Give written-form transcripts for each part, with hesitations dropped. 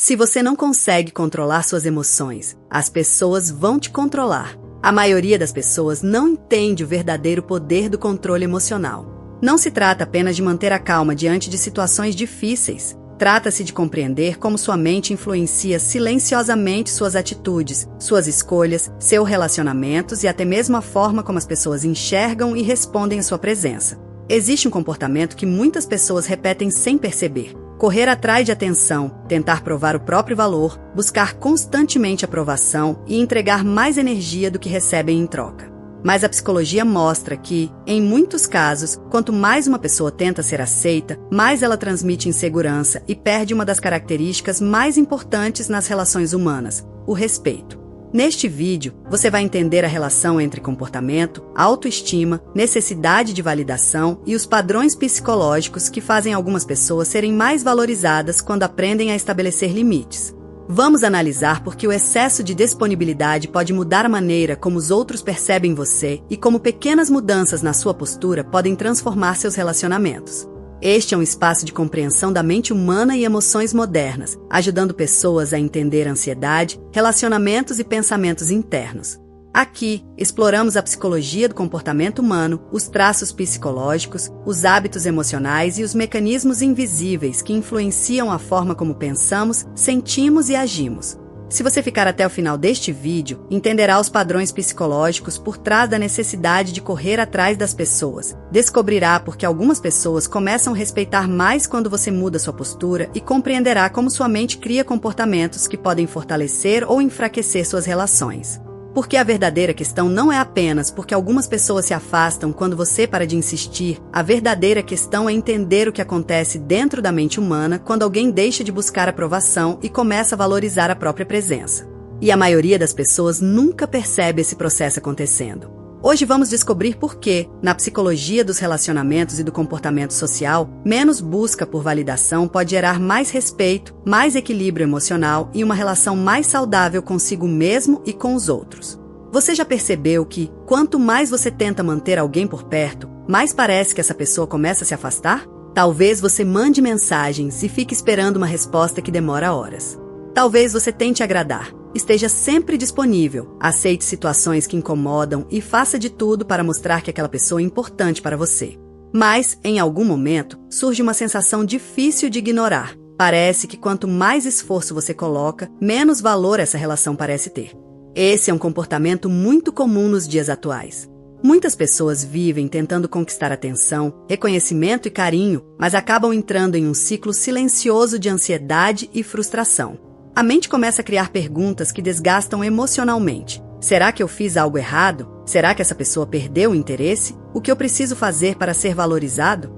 Se você não consegue controlar suas emoções, as pessoas vão te controlar. A maioria das pessoas não entende o verdadeiro poder do controle emocional. Não se trata apenas de manter a calma diante de situações difíceis. Trata-se de compreender como sua mente influencia silenciosamente suas atitudes, suas escolhas, seus relacionamentos e até mesmo a forma como as pessoas enxergam e respondem à sua presença. Existe um comportamento que muitas pessoas repetem sem perceber. Correr atrás de atenção, tentar provar o próprio valor, buscar constantemente aprovação e entregar mais energia do que recebem em troca. Mas a psicologia mostra que, em muitos casos, quanto mais uma pessoa tenta ser aceita, mais ela transmite insegurança e perde uma das características mais importantes nas relações humanas, o respeito. Neste vídeo, você vai entender a relação entre comportamento, autoestima, necessidade de validação e os padrões psicológicos que fazem algumas pessoas serem mais valorizadas quando aprendem a estabelecer limites. Vamos analisar por que o excesso de disponibilidade pode mudar a maneira como os outros percebem você e como pequenas mudanças na sua postura podem transformar seus relacionamentos. Este é um espaço de compreensão da mente humana e emoções modernas, ajudando pessoas a entender ansiedade, relacionamentos e pensamentos internos. Aqui, exploramos a psicologia do comportamento humano, os traços psicológicos, os hábitos emocionais e os mecanismos invisíveis que influenciam a forma como pensamos, sentimos e agimos. Se você ficar até o final deste vídeo, entenderá os padrões psicológicos por trás da necessidade de correr atrás das pessoas. Descobrirá por que algumas pessoas começam a respeitar mais quando você muda sua postura e compreenderá como sua mente cria comportamentos que podem fortalecer ou enfraquecer suas relações. Porque a verdadeira questão não é apenas porque algumas pessoas se afastam quando você para de insistir. A verdadeira questão é entender o que acontece dentro da mente humana quando alguém deixa de buscar aprovação e começa a valorizar a própria presença. E a maioria das pessoas nunca percebe esse processo acontecendo. Hoje vamos descobrir por que, na psicologia dos relacionamentos e do comportamento social, menos busca por validação pode gerar mais respeito, mais equilíbrio emocional e uma relação mais saudável consigo mesmo e com os outros. Você já percebeu que, quanto mais você tenta manter alguém por perto, mais parece que essa pessoa começa a se afastar? Talvez você mande mensagens e fique esperando uma resposta que demora horas. Talvez você tente agradar. Esteja sempre disponível, aceite situações que incomodam e faça de tudo para mostrar que aquela pessoa é importante para você. Mas, em algum momento, surge uma sensação difícil de ignorar. Parece que quanto mais esforço você coloca, menos valor essa relação parece ter. Esse é um comportamento muito comum nos dias atuais. Muitas pessoas vivem tentando conquistar atenção, reconhecimento e carinho, mas acabam entrando em um ciclo silencioso de ansiedade e frustração. A mente começa a criar perguntas que desgastam emocionalmente. Será que eu fiz algo errado? Será que essa pessoa perdeu o interesse? O que eu preciso fazer para ser valorizado?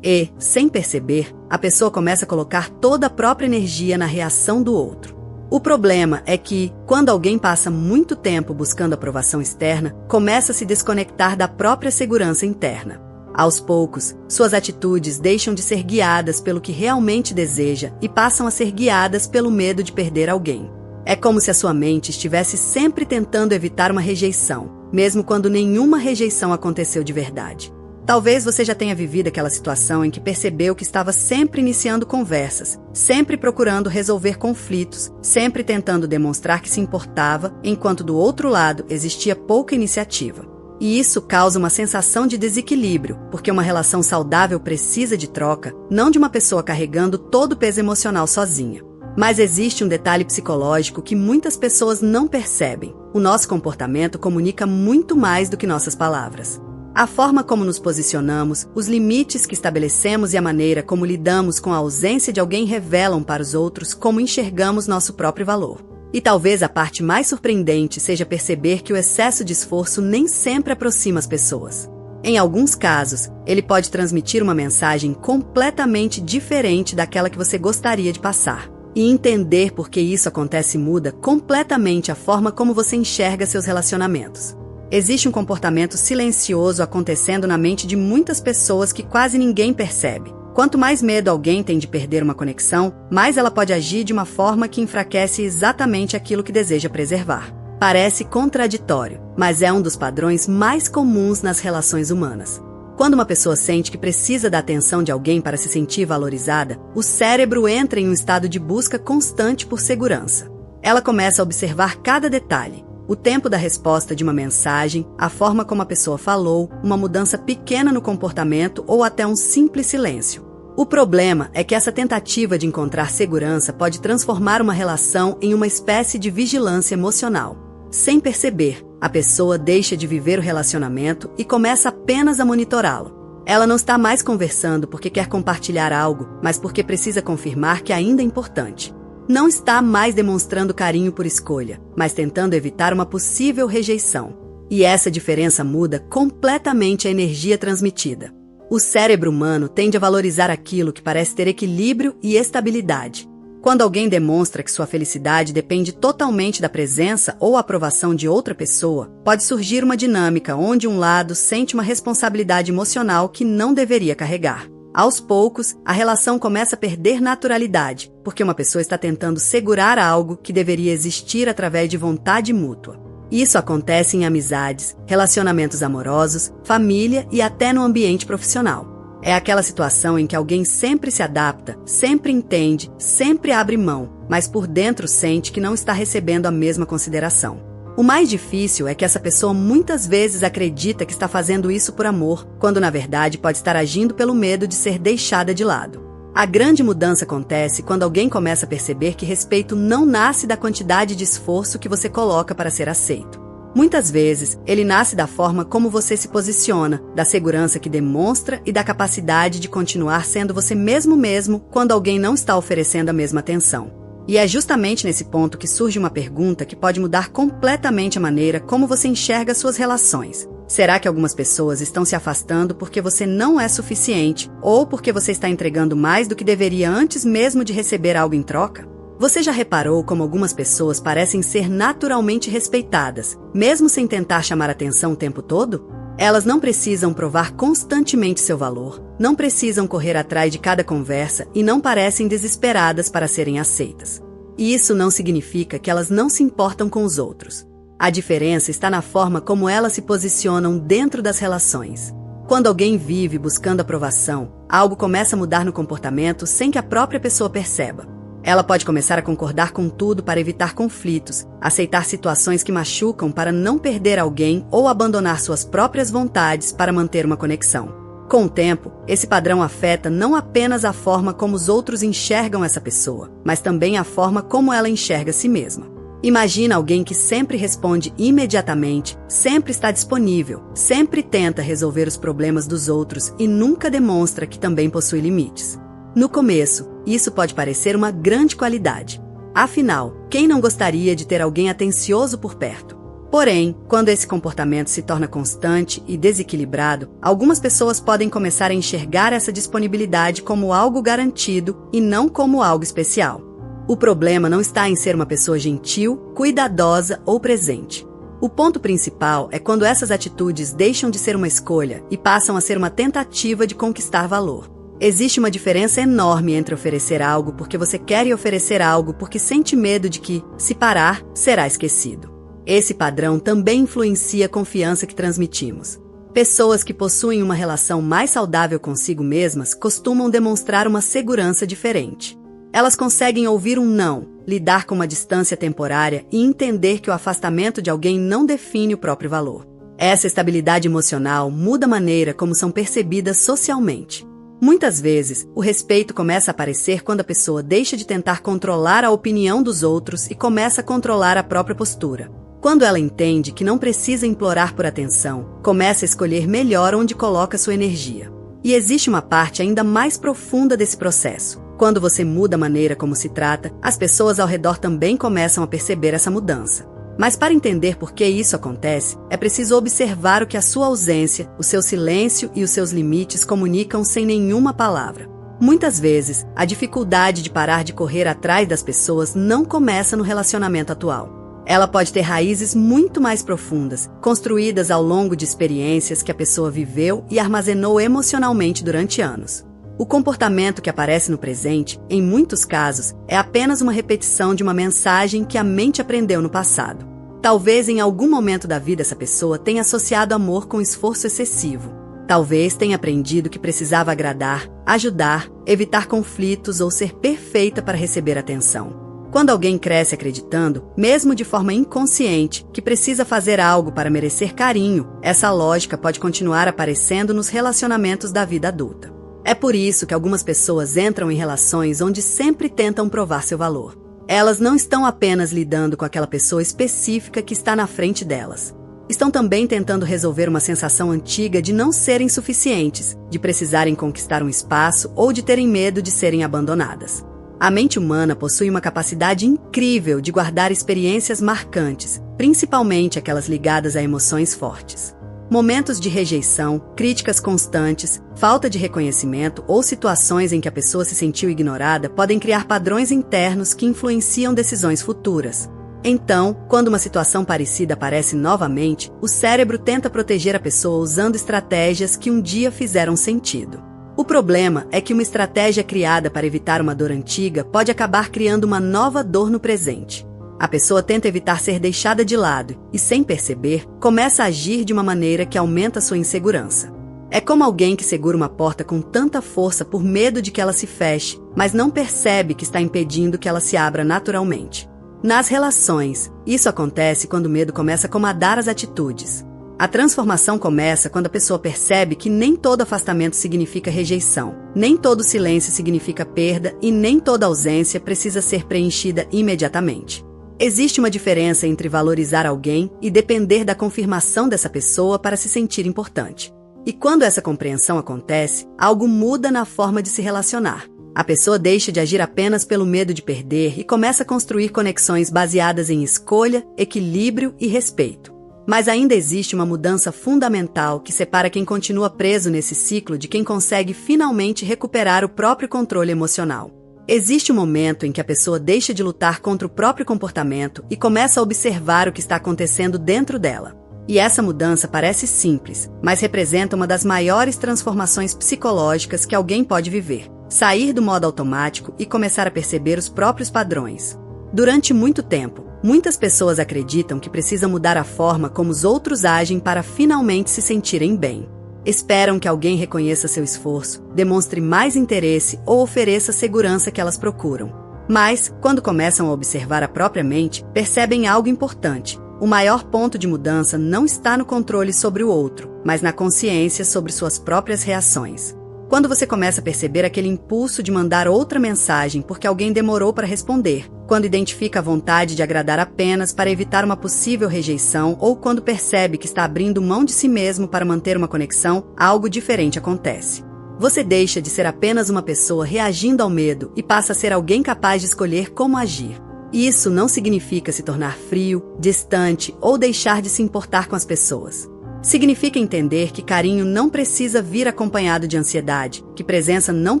E, sem perceber, a pessoa começa a colocar toda a própria energia na reação do outro. O problema é que, quando alguém passa muito tempo buscando aprovação externa, começa a se desconectar da própria segurança interna. Aos poucos, suas atitudes deixam de ser guiadas pelo que realmente deseja e passam a ser guiadas pelo medo de perder alguém. É como se a sua mente estivesse sempre tentando evitar uma rejeição, mesmo quando nenhuma rejeição aconteceu de verdade. Talvez você já tenha vivido aquela situação em que percebeu que estava sempre iniciando conversas, sempre procurando resolver conflitos, sempre tentando demonstrar que se importava, enquanto do outro lado existia pouca iniciativa. E isso causa uma sensação de desequilíbrio, porque uma relação saudável precisa de troca, não de uma pessoa carregando todo o peso emocional sozinha. Mas existe um detalhe psicológico que muitas pessoas não percebem. O nosso comportamento comunica muito mais do que nossas palavras. A forma como nos posicionamos, os limites que estabelecemos e a maneira como lidamos com a ausência de alguém revelam para os outros como enxergamos nosso próprio valor. E talvez a parte mais surpreendente seja perceber que o excesso de esforço nem sempre aproxima as pessoas. Em alguns casos, ele pode transmitir uma mensagem completamente diferente daquela que você gostaria de passar. E entender por que isso acontece muda completamente a forma como você enxerga seus relacionamentos. Existe um comportamento silencioso acontecendo na mente de muitas pessoas que quase ninguém percebe. Quanto mais medo alguém tem de perder uma conexão, mais ela pode agir de uma forma que enfraquece exatamente aquilo que deseja preservar. Parece contraditório, mas é um dos padrões mais comuns nas relações humanas. Quando uma pessoa sente que precisa da atenção de alguém para se sentir valorizada, o cérebro entra em um estado de busca constante por segurança. Ela começa a observar cada detalhe, o tempo da resposta de uma mensagem, a forma como a pessoa falou, uma mudança pequena no comportamento ou até um simples silêncio. O problema é que essa tentativa de encontrar segurança pode transformar uma relação em uma espécie de vigilância emocional. Sem perceber, a pessoa deixa de viver o relacionamento e começa apenas a monitorá-lo. Ela não está mais conversando porque quer compartilhar algo, mas porque precisa confirmar que ainda é importante. Não está mais demonstrando carinho por escolha, mas tentando evitar uma possível rejeição. E essa diferença muda completamente a energia transmitida. O cérebro humano tende a valorizar aquilo que parece ter equilíbrio e estabilidade. Quando alguém demonstra que sua felicidade depende totalmente da presença ou aprovação de outra pessoa, pode surgir uma dinâmica onde um lado sente uma responsabilidade emocional que não deveria carregar. Aos poucos, a relação começa a perder naturalidade, porque uma pessoa está tentando segurar algo que deveria existir através de vontade mútua. Isso acontece em amizades, relacionamentos amorosos, família e até no ambiente profissional. É aquela situação em que alguém sempre se adapta, sempre entende, sempre abre mão, mas por dentro sente que não está recebendo a mesma consideração. O mais difícil é que essa pessoa muitas vezes acredita que está fazendo isso por amor, quando na verdade pode estar agindo pelo medo de ser deixada de lado. A grande mudança acontece quando alguém começa a perceber que respeito não nasce da quantidade de esforço que você coloca para ser aceito. Muitas vezes, ele nasce da forma como você se posiciona, da segurança que demonstra e da capacidade de continuar sendo você mesmo quando alguém não está oferecendo a mesma atenção. E é justamente nesse ponto que surge uma pergunta que pode mudar completamente a maneira como você enxerga suas relações. Será que algumas pessoas estão se afastando porque você não é suficiente ou porque você está entregando mais do que deveria antes mesmo de receber algo em troca? Você já reparou como algumas pessoas parecem ser naturalmente respeitadas, mesmo sem tentar chamar atenção o tempo todo? Elas não precisam provar constantemente seu valor, não precisam correr atrás de cada conversa e não parecem desesperadas para serem aceitas. E isso não significa que elas não se importam com os outros. A diferença está na forma como elas se posicionam dentro das relações. Quando alguém vive buscando aprovação, algo começa a mudar no comportamento sem que a própria pessoa perceba. Ela pode começar a concordar com tudo para evitar conflitos, aceitar situações que machucam para não perder alguém ou abandonar suas próprias vontades para manter uma conexão. Com o tempo, esse padrão afeta não apenas a forma como os outros enxergam essa pessoa, mas também a forma como ela enxerga a si mesma. Imagina alguém que sempre responde imediatamente, sempre está disponível, sempre tenta resolver os problemas dos outros e nunca demonstra que também possui limites. No começo, isso pode parecer uma grande qualidade. Afinal, quem não gostaria de ter alguém atencioso por perto? Porém, quando esse comportamento se torna constante e desequilibrado, algumas pessoas podem começar a enxergar essa disponibilidade como algo garantido e não como algo especial. O problema não está em ser uma pessoa gentil, cuidadosa ou presente. O ponto principal é quando essas atitudes deixam de ser uma escolha e passam a ser uma tentativa de conquistar valor. Existe uma diferença enorme entre oferecer algo porque você quer e oferecer algo porque sente medo de que, se parar, será esquecido. Esse padrão também influencia a confiança que transmitimos. Pessoas que possuem uma relação mais saudável consigo mesmas costumam demonstrar uma segurança diferente. Elas conseguem ouvir um não, lidar com uma distância temporária e entender que o afastamento de alguém não define o próprio valor. Essa estabilidade emocional muda a maneira como são percebidas socialmente. Muitas vezes, o respeito começa a aparecer quando a pessoa deixa de tentar controlar a opinião dos outros e começa a controlar a própria postura. Quando ela entende que não precisa implorar por atenção, começa a escolher melhor onde coloca sua energia. E existe uma parte ainda mais profunda desse processo. Quando você muda a maneira como se trata, as pessoas ao redor também começam a perceber essa mudança. Mas para entender por que isso acontece, é preciso observar o que a sua ausência, o seu silêncio e os seus limites comunicam sem nenhuma palavra. Muitas vezes, a dificuldade de parar de correr atrás das pessoas não começa no relacionamento atual. Ela pode ter raízes muito mais profundas, construídas ao longo de experiências que a pessoa viveu e armazenou emocionalmente durante anos. O comportamento que aparece no presente, em muitos casos, é apenas uma repetição de uma mensagem que a mente aprendeu no passado. Talvez em algum momento da vida essa pessoa tenha associado amor com esforço excessivo. Talvez tenha aprendido que precisava agradar, ajudar, evitar conflitos ou ser perfeita para receber atenção. Quando alguém cresce acreditando, mesmo de forma inconsciente, que precisa fazer algo para merecer carinho, essa lógica pode continuar aparecendo nos relacionamentos da vida adulta. É por isso que algumas pessoas entram em relações onde sempre tentam provar seu valor. Elas não estão apenas lidando com aquela pessoa específica que está na frente delas. Estão também tentando resolver uma sensação antiga de não serem suficientes, de precisarem conquistar um espaço ou de terem medo de serem abandonadas. A mente humana possui uma capacidade incrível de guardar experiências marcantes, principalmente aquelas ligadas a emoções fortes. Momentos de rejeição, críticas constantes, falta de reconhecimento ou situações em que a pessoa se sentiu ignorada podem criar padrões internos que influenciam decisões futuras. Então, quando uma situação parecida aparece novamente, o cérebro tenta proteger a pessoa usando estratégias que um dia fizeram sentido. O problema é que uma estratégia criada para evitar uma dor antiga pode acabar criando uma nova dor no presente. A pessoa tenta evitar ser deixada de lado e, sem perceber, começa a agir de uma maneira que aumenta sua insegurança. É como alguém que segura uma porta com tanta força por medo de que ela se feche, mas não percebe que está impedindo que ela se abra naturalmente. Nas relações, isso acontece quando o medo começa a comandar as atitudes. A transformação começa quando a pessoa percebe que nem todo afastamento significa rejeição, nem todo silêncio significa perda e nem toda ausência precisa ser preenchida imediatamente. Existe uma diferença entre valorizar alguém e depender da confirmação dessa pessoa para se sentir importante. E quando essa compreensão acontece, algo muda na forma de se relacionar. A pessoa deixa de agir apenas pelo medo de perder e começa a construir conexões baseadas em escolha, equilíbrio e respeito. Mas ainda existe uma mudança fundamental que separa quem continua preso nesse ciclo de quem consegue finalmente recuperar o próprio controle emocional. Existe um momento em que a pessoa deixa de lutar contra o próprio comportamento e começa a observar o que está acontecendo dentro dela. E essa mudança parece simples, mas representa uma das maiores transformações psicológicas que alguém pode viver. Sair do modo automático e começar a perceber os próprios padrões. Durante muito tempo, muitas pessoas acreditam que precisam mudar a forma como os outros agem para finalmente se sentirem bem. Esperam que alguém reconheça seu esforço, demonstre mais interesse ou ofereça a segurança que elas procuram. Mas, quando começam a observar a própria mente, percebem algo importante. O maior ponto de mudança não está no controle sobre o outro, mas na consciência sobre suas próprias reações. Quando você começa a perceber aquele impulso de mandar outra mensagem porque alguém demorou para responder, quando identifica a vontade de agradar apenas para evitar uma possível rejeição ou quando percebe que está abrindo mão de si mesmo para manter uma conexão, algo diferente acontece. Você deixa de ser apenas uma pessoa reagindo ao medo e passa a ser alguém capaz de escolher como agir. Isso não significa se tornar frio, distante ou deixar de se importar com as pessoas. Significa entender que carinho não precisa vir acompanhado de ansiedade, que presença não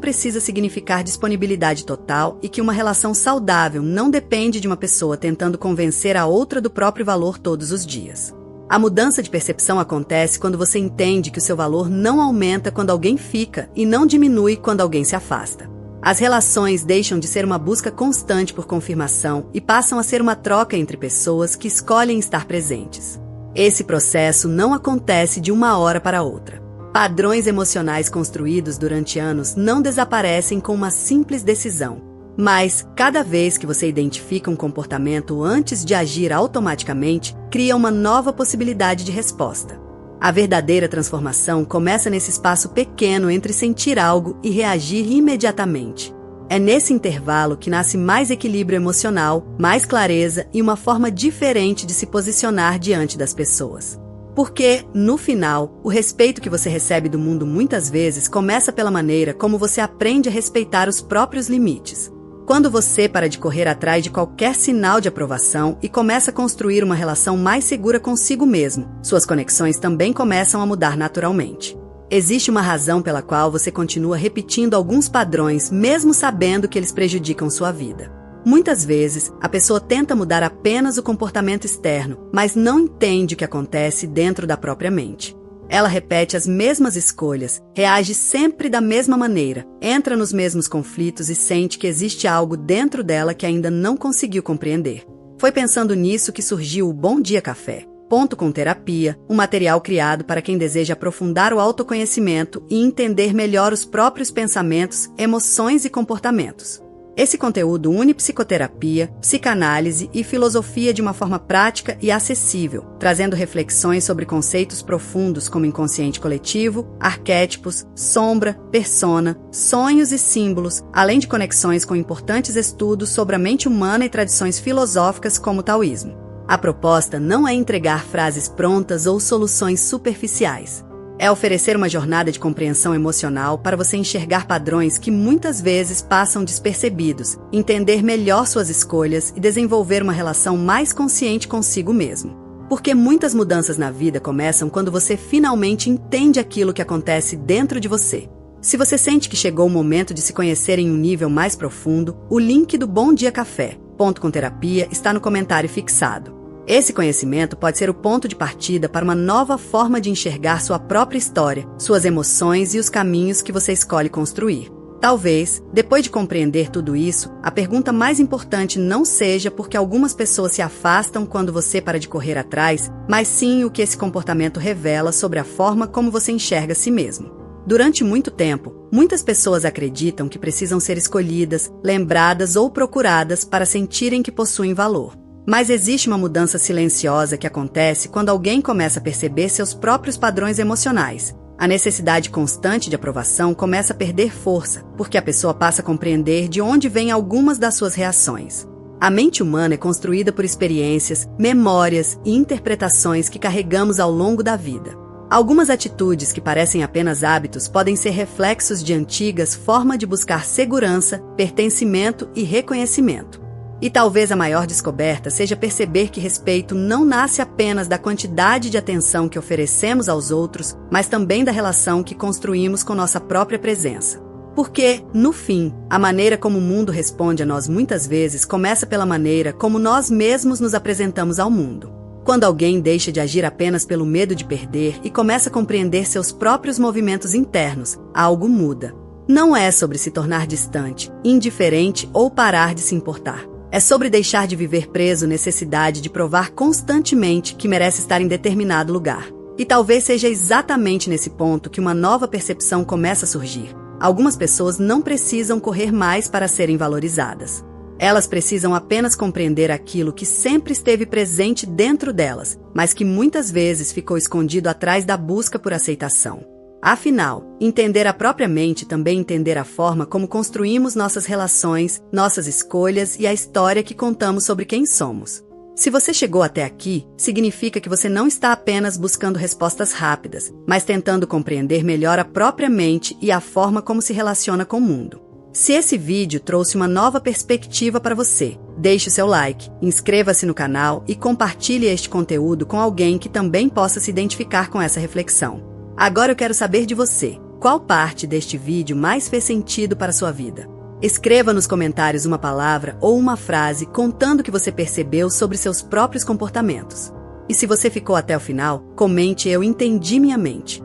precisa significar disponibilidade total e que uma relação saudável não depende de uma pessoa tentando convencer a outra do próprio valor todos os dias. A mudança de percepção acontece quando você entende que o seu valor não aumenta quando alguém fica e não diminui quando alguém se afasta. As relações deixam de ser uma busca constante por confirmação e passam a ser uma troca entre pessoas que escolhem estar presentes. Esse processo não acontece de uma hora para outra. Padrões emocionais construídos durante anos não desaparecem com uma simples decisão. Mas, cada vez que você identifica um comportamento antes de agir automaticamente, cria uma nova possibilidade de resposta. A verdadeira transformação começa nesse espaço pequeno entre sentir algo e reagir imediatamente. É nesse intervalo que nasce mais equilíbrio emocional, mais clareza e uma forma diferente de se posicionar diante das pessoas. Porque, no final, o respeito que você recebe do mundo muitas vezes começa pela maneira como você aprende a respeitar os próprios limites. Quando você para de correr atrás de qualquer sinal de aprovação e começa a construir uma relação mais segura consigo mesmo, suas conexões também começam a mudar naturalmente. Existe uma razão pela qual você continua repetindo alguns padrões, mesmo sabendo que eles prejudicam sua vida. Muitas vezes, a pessoa tenta mudar apenas o comportamento externo, mas não entende o que acontece dentro da própria mente. Ela repete as mesmas escolhas, reage sempre da mesma maneira, entra nos mesmos conflitos e sente que existe algo dentro dela que ainda não conseguiu compreender. Foi pensando nisso que surgiu o Bom Dia Café. Ponto com Terapia, um material criado para quem deseja aprofundar o autoconhecimento e entender melhor os próprios pensamentos, emoções e comportamentos. Esse conteúdo une psicoterapia, psicanálise e filosofia de uma forma prática e acessível, trazendo reflexões sobre conceitos profundos como inconsciente coletivo, arquétipos, sombra, persona, sonhos e símbolos, além de conexões com importantes estudos sobre a mente humana e tradições filosóficas como o taoísmo. A proposta não é entregar frases prontas ou soluções superficiais. É oferecer uma jornada de compreensão emocional para você enxergar padrões que muitas vezes passam despercebidos, entender melhor suas escolhas e desenvolver uma relação mais consciente consigo mesmo. Porque muitas mudanças na vida começam quando você finalmente entende aquilo que acontece dentro de você. Se você sente que chegou o momento de se conhecer em um nível mais profundo, o link do Bom Dia Café, Ponto com Terapia, está no comentário fixado. Esse conhecimento pode ser o ponto de partida para uma nova forma de enxergar sua própria história, suas emoções e os caminhos que você escolhe construir. Talvez, depois de compreender tudo isso, a pergunta mais importante não seja porque algumas pessoas se afastam quando você para de correr atrás, mas sim o que esse comportamento revela sobre a forma como você enxerga a si mesmo. Durante muito tempo, muitas pessoas acreditam que precisam ser escolhidas, lembradas ou procuradas para sentirem que possuem valor. Mas existe uma mudança silenciosa que acontece quando alguém começa a perceber seus próprios padrões emocionais. A necessidade constante de aprovação começa a perder força, porque a pessoa passa a compreender de onde vêm algumas das suas reações. A mente humana é construída por experiências, memórias e interpretações que carregamos ao longo da vida. Algumas atitudes que parecem apenas hábitos podem ser reflexos de antigas formas de buscar segurança, pertencimento e reconhecimento. E talvez a maior descoberta seja perceber que respeito não nasce apenas da quantidade de atenção que oferecemos aos outros, mas também da relação que construímos com nossa própria presença. Porque, no fim, a maneira como o mundo responde a nós muitas vezes começa pela maneira como nós mesmos nos apresentamos ao mundo. Quando alguém deixa de agir apenas pelo medo de perder e começa a compreender seus próprios movimentos internos, algo muda. Não é sobre se tornar distante, indiferente ou parar de se importar. É sobre deixar de viver preso necessidade de provar constantemente que merece estar em determinado lugar. E talvez seja exatamente nesse ponto que uma nova percepção começa a surgir. Algumas pessoas não precisam correr mais para serem valorizadas. Elas precisam apenas compreender aquilo que sempre esteve presente dentro delas, mas que muitas vezes ficou escondido atrás da busca por aceitação. Afinal, entender a própria mente também entender a forma como construímos nossas relações, nossas escolhas e a história que contamos sobre quem somos. Se você chegou até aqui, significa que você não está apenas buscando respostas rápidas, mas tentando compreender melhor a própria mente e a forma como se relaciona com o mundo. Se esse vídeo trouxe uma nova perspectiva para você, deixe o seu like, inscreva-se no canal e compartilhe este conteúdo com alguém que também possa se identificar com essa reflexão. Agora eu quero saber de você, qual parte deste vídeo mais fez sentido para a sua vida? Escreva nos comentários uma palavra ou uma frase contando o que você percebeu sobre seus próprios comportamentos. E se você ficou até o final, comente "Eu entendi minha mente".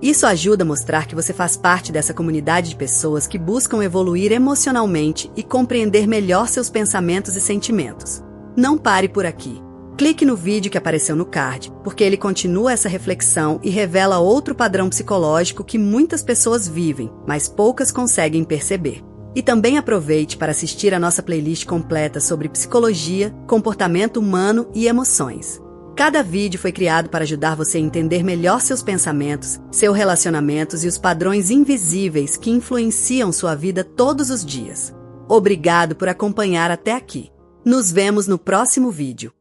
Isso ajuda a mostrar que você faz parte dessa comunidade de pessoas que buscam evoluir emocionalmente e compreender melhor seus pensamentos e sentimentos. Não pare por aqui. Clique no vídeo que apareceu no card, porque ele continua essa reflexão e revela outro padrão psicológico que muitas pessoas vivem, mas poucas conseguem perceber. E também aproveite para assistir a nossa playlist completa sobre psicologia, comportamento humano e emoções. Cada vídeo foi criado para ajudar você a entender melhor seus pensamentos, seus relacionamentos e os padrões invisíveis que influenciam sua vida todos os dias. Obrigado por acompanhar até aqui. Nos vemos no próximo vídeo.